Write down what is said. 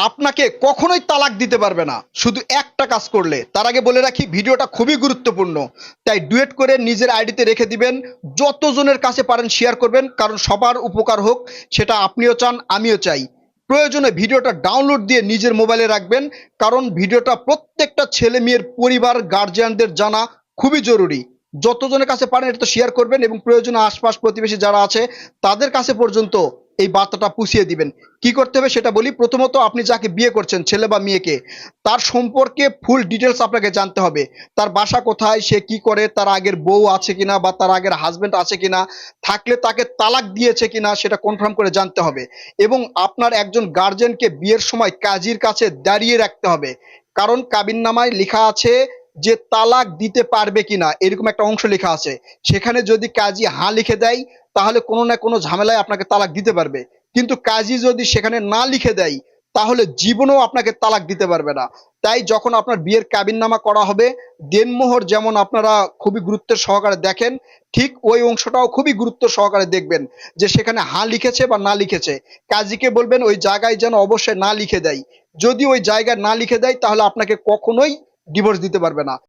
আপনাকে কখনোই তালাক দিতে পারবে না শুধু একটা কাজ করলে। তার আগে বলে রাখি, ভিডিওটা খুবই গুরুত্বপূর্ণ, তাই ডুয়েট করে নিজের আইডিতে রেখে দিবেন। যতজনের কাছে পারেন শেয়ার করবেন, কারণ সবার উপকার হোক সেটা আপনিও চান, আমিও চাই। প্রয়োজনে ভিডিওটা ডাউনলোড দিয়ে নিজের মোবাইলে রাখবেন, কারণ ভিডিওটা প্রত্যেকটা ছেলে মেয়ের পরিবার গার্জিয়ানদের জানা খুবই জরুরি। যতজনের কাছে পারেন এটা তো শেয়ার করবেন, এবং প্রয়োজনে আশপাশ প্রতিবেশী যারা আছে তাদের কাছে পর্যন্ত এই বার্তাটা পুষিয়ে দিবেন। কি করতে হবে সেটা বলি। প্রথমত, আপনি যাকে বিয়ে করছেন, ছেলে বা মেয়েকে, তার সম্পর্কে ফুল ডিটেলস আপনাকে জানতে হবে। তার বাসা কোথায়, সে কি করে, তার আগের বউ আছে কিনা বা তার আগের হাজবেন্ড আছে কিনা, থাকলে তাকে তালাক দিয়েছে কিনা সেটা কনফার্ম করে জানতে হবে। এবং আপনার একজন গার্জেনকে বিয়ের সময় কাজীর কাছে দাঁড়িয়ে রাখতে হবে, কারণ কাবিননামায় লেখা আছে যে তালাক দিতে পারবে কিনা, এরকম একটা অংশ লেখা আছে। সেখানে যদি কাজী হ্যাঁ লিখে দেয়, তাহলে কোনো না কোনো ঝামেলায় আপনাকে তালাক দিতে পারবে। কিন্তু কাজী যদি সেখানে না লিখে দেয়, তাহলে জীবনেও আপনাকে তালাক দিতে পারবে না। তাই যখন আপনার বিয়ের কাবিননামা করা হবে, দেনমোহর যেমন আপনারা খুবই গুরুত্বের সহকারে দেখেন, ঠিক ওই অংশটাও খুবই গুরুত্ব সহকারে দেখবেন, যে সেখানে হ্যাঁ লিখেছে বা না লিখেছে। কাজীকে বলবেন ওই জায়গায় যেন অবশ্যই না লিখে দেয়। যদি ওই জায়গায় না লিখে দেয়, তাহলে আপনাকে কখনোই ডিভোর্স দিতে পারবে না।